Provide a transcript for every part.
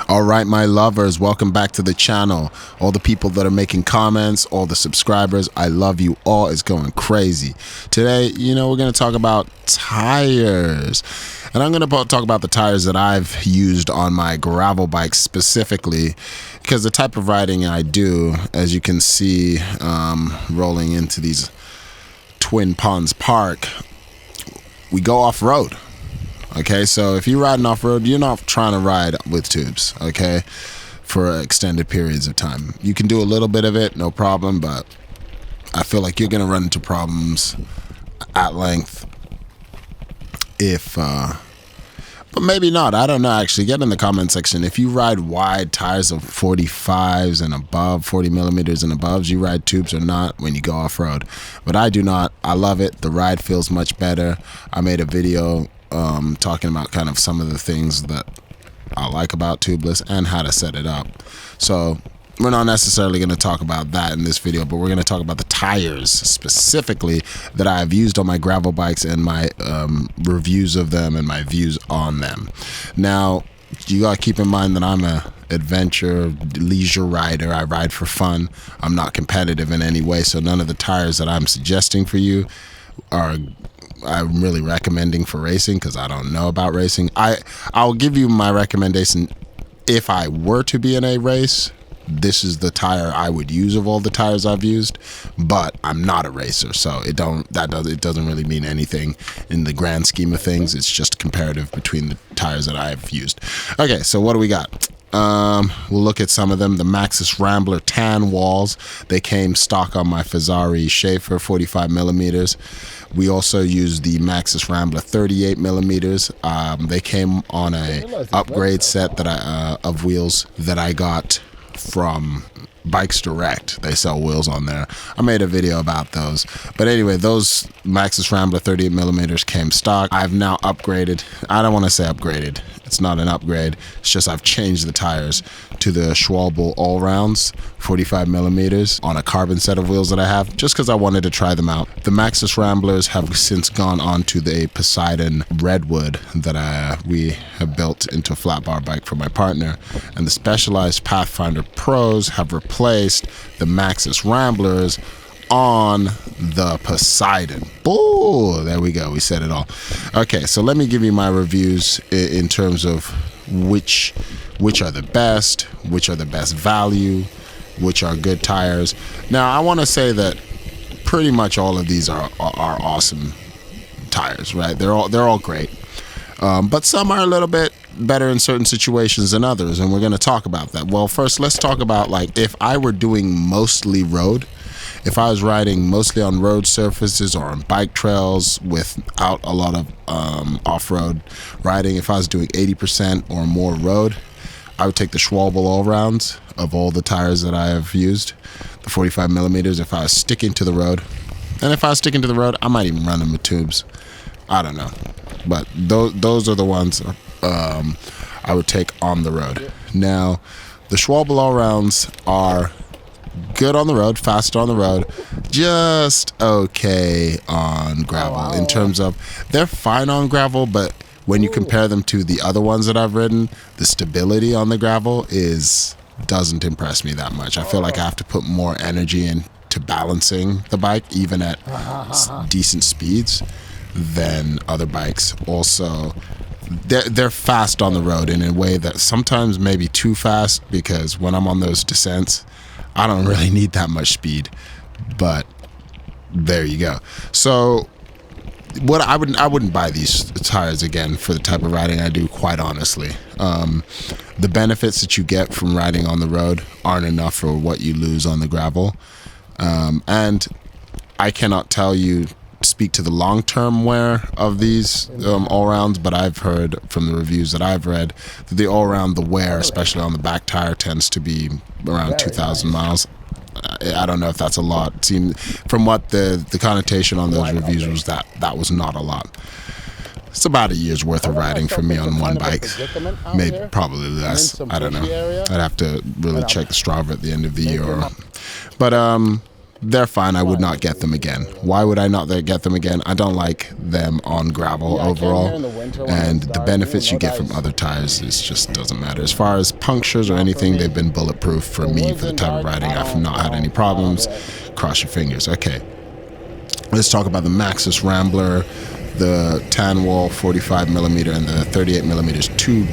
All right, my lovers, welcome back to the channel. All the people that are making comments, all the subscribers, I love you all. It's going crazy. Today, we're going to talk about tires. And I'm going to talk about the tires that I've used on my gravel bikes specifically, because the type of riding I do, as you can see, rolling into these Twin Ponds Park, we go off-road. Okay, so if you're riding off-road, you're not trying to ride with tubes, okay, for extended periods of time. You can do a little bit of it, no problem, but I feel like you're going to run into problems at length if, but maybe not. I don't know, actually. Get in the comment section. If you ride wide tires of 45s and above, 40 millimeters and above, you ride tubes or not when you go off-road. But I do not. I love it. The ride feels much better. I made a video talking about kind of some of the things that I like about tubeless and how to set it up. So we're not necessarily going to talk about that in this video, but we're going to talk about the tires specifically that I've used on my gravel bikes and my reviews of them and my views on them. Now, you got to keep in mind that I'm a adventure leisure rider. I ride for fun. I'm not competitive in any way, so none of the tires that I'm suggesting for you I'm really recommending for racing, because I don't know about racing. I'll give you my recommendation. If I were to be in a race, this is the tire I would use of all the tires I've used, but I'm not a racer, so it doesn't really mean anything in the grand scheme of things. It's just comparative between the tires that I've used. Okay, so what do we got? We'll look at some of them. The Maxxis Rambler tan walls, they came stock on my Fazari Schaefer 45 millimeters. We also used the Maxxis Rambler 38 millimeters. They came on a upgrade set that of wheels that I got from Bikes Direct. They sell wheels on there. I made a video about those. But anyway, those Maxxis Rambler 38 millimeters came stock. I've now upgraded. I don't want to say upgraded. It's not an upgrade. It's just I've changed the tires to the Schwalbe All-rounds 45 millimeters on a carbon set of wheels that I have, just because I wanted to try them out. The Maxxis Ramblers have since gone on to the Poseidon Redwood that we have built into a flat bar bike for my partner. And the Specialized Pathfinder Pros have replaced the Maxxis Ramblers on the Poseidon. Oh, there we go. We said it all. Okay, so let me give you my reviews in terms of which are the best, which are the best value, which are good tires. Now, I want to say that pretty much all of these are awesome tires, right? They're all great. But some are a little bit better in certain situations than others, and we're going to talk about that. Well, first, let's talk about, like, if I were doing mostly road, if I was riding mostly on road surfaces or on bike trails without a lot of off-road riding, if I was doing 80% or more road, I would take the Schwalbe All-rounds of all the tires that I have used, the 45 millimeters, if I was sticking to the road. And if I was sticking to the road, I might even run them with tubes. I don't know. But those are the ones I would take on the road. Now, the Schwalbe All-rounds are good on the road, fast on the road, just okay on gravel. In terms of, they're fine on gravel, but when you compare them to the other ones that I've ridden, the stability on the gravel doesn't impress me that much. I feel like I have to put more energy into balancing the bike, even at decent speeds, than other bikes. Also, they're fast on the road in a way that sometimes maybe too fast, because when I'm on those descents, I don't really need that much speed, but there you go. So I wouldn't buy these tires again for the type of riding I do, quite honestly. The benefits that you get from riding on the road aren't enough for what you lose on the gravel. And I cannot speak to the long-term wear of these all-rounds, but I've heard from the reviews that I've read that the all-round, the wear, especially on the back tire, tends to be around 2,000 miles. I don't know if that's a lot. It seemed, from what the connotation on those reviews was, that was not a lot. It's about a year's worth of riding for me on one bike, maybe probably less. I don't know. I'd have to really check the Strava at the end of the year. But they're fine. I would not get them again. Why would I not get them again? I don't like them on gravel overall, and the benefits you get from other tires, it just doesn't matter. As far as punctures or anything, they've been bulletproof for me for the type of riding. I've not had any problems. Cross your fingers. Okay, let's talk about the Maxxis Rambler, the tan wall 45mm and the 38mm. Two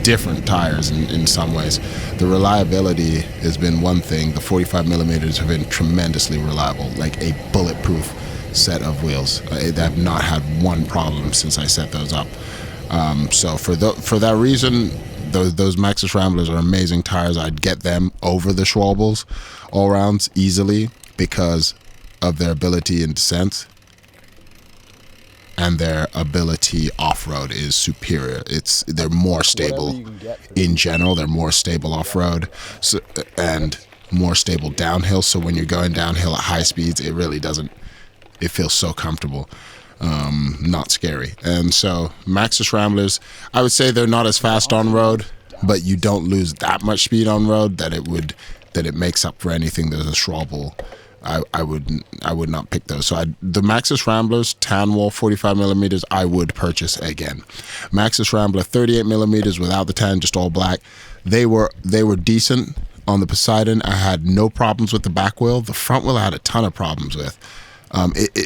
different tires in some ways. The reliability has been one thing. The 45mm have been tremendously reliable, like a bulletproof set of wheels. I've not had one problem since I set those up. So for that reason, those Maxxis Ramblers are amazing tires. I'd get them over the Schwalbes All-rounds easily because of their ability in descent, and their ability off-road is superior. They're more stable in general. They're more stable off-road, and more stable downhill. So when you're going downhill at high speeds, it really doesn't. It feels so comfortable, not scary. And so Maxxis Ramblers, I would say they're not as fast on road, but you don't lose that much speed on road that it makes up for anything that a Schwalbe. I would not pick those. So the Maxxis Ramblers tan wall 45mm I would purchase again. Maxxis Rambler 38mm without the tan, just all black. They were decent on the Poseidon. I had no problems with the back wheel. The front wheel I had a ton of problems with.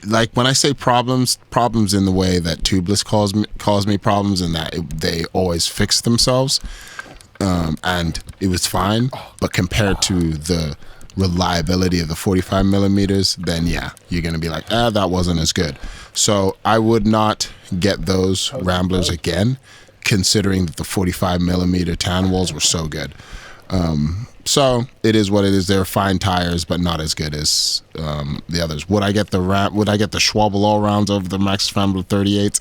Like when I say problems in the way that Tubeless caused me problems, in that they always fix themselves, and it was fine. But compared to the reliability of the 45mm, then yeah, you're gonna be like, that wasn't as good. So I would not get those Ramblers again, considering that the 45mm tan walls were so good. So it is what it is. They're fine tires, but not as good as the others. Would I get the Schwalbe All-rounds over the Maxxis Rambler 38s?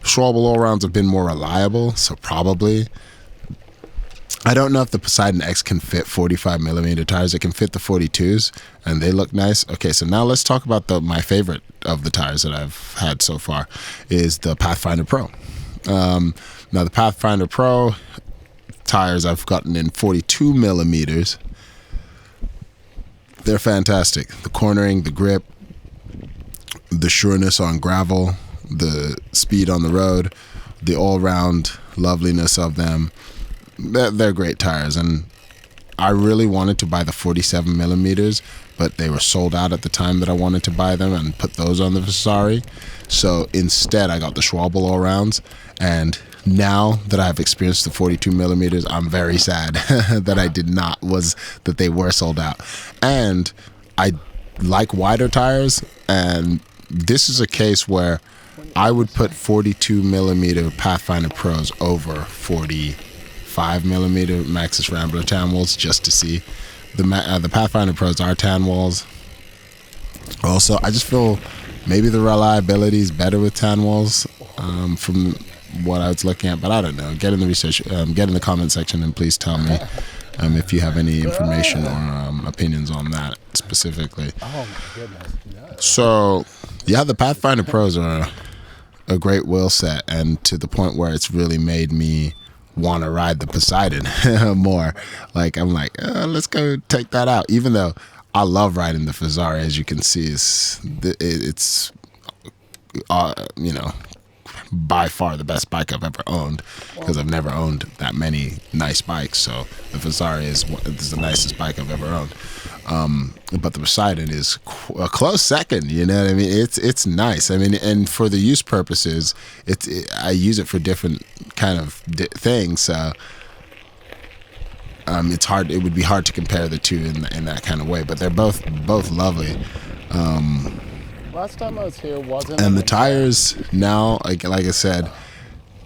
Schwalbe All-rounds have been more reliable, so probably. I don't know if the Poseidon X can fit 45mm tires. It can fit the 42s, and they look nice. Okay, so now let's talk about my favorite of the tires that I've had so far is the Pathfinder Pro. Now, the Pathfinder Pro tires I've gotten in 42mm. They're fantastic. The cornering, the grip, the sureness on gravel, the speed on the road, the all-round loveliness of them. They're great tires, and I really wanted to buy the 47mm, but they were sold out at the time that I wanted to buy them and put those on the Vasari. So instead, I got the Schwalbe All-rounds, and now that I've experienced the 42mm, I'm very sad that I did not, that they were sold out. And I like wider tires, and this is a case where I would put 42mm Pathfinder Pros over 45mm Maxxis Rambler tan walls just to see. The Pathfinder Pros are tan walls. Also, I just feel maybe the reliability is better with tan walls from what I was looking at, but I don't know. Get in the research, get in the comment section, and please tell me if you have any information or opinions on that specifically. Oh my goodness! No. So, yeah, the Pathfinder Pros are a great wheel set, and to the point where it's really made me want to ride the Poseidon more. Like, I'm like, let's go take that out. Even though I love riding the Vasari, as you can see, it's by far the best bike I've ever owned, because I've never owned that many nice bikes. So the Vasari is the nicest bike I've ever owned. But the Poseidon is a close second. You know what I mean? It's nice. I mean, and for the use purposes, I use it for different kind of things. So it's hard. It would be hard to compare the two in that kind of way. But they're both lovely. Last time I was here wasn't. And the tires now, like I said,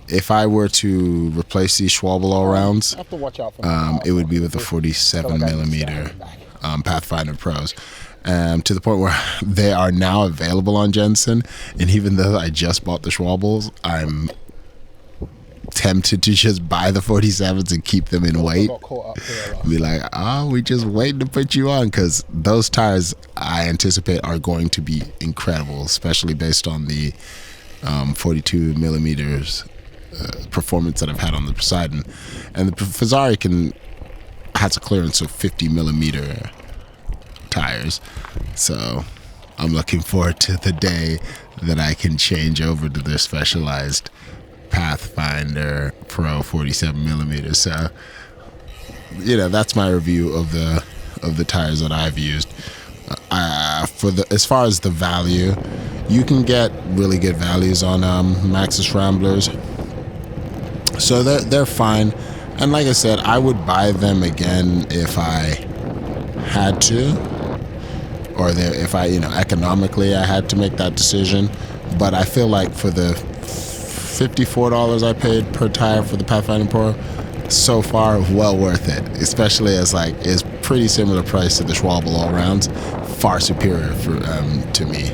if I were to replace these Schwalbe All-rounds, it would be with the 47mm Pathfinder Pros. To the point where they are now available on Jensen, and even though I just bought the Schwalbes, I'm tempted to just buy the 47s and keep them in weight. Be like, we just waiting to put you on, because those tires I anticipate are going to be incredible, especially based on the 42mm performance that I've had on the Poseidon. And the Vasari has a clearance of 50mm tires. So I'm looking forward to the day that I can change over to their specialized Pathfinder Pro 47 millimeters. So, you know, that's my review of the tires that I've used. As far as the value, you can get really good values on Maxxis Ramblers, so they're fine. And like I said, I would buy them again if I had to, or if I, economically I had to make that decision. But I feel like for the $54 I paid per tire for the Pathfinder Pro, so far well worth it, especially as it's pretty similar price to the Schwalbe All-rounds, far superior to me.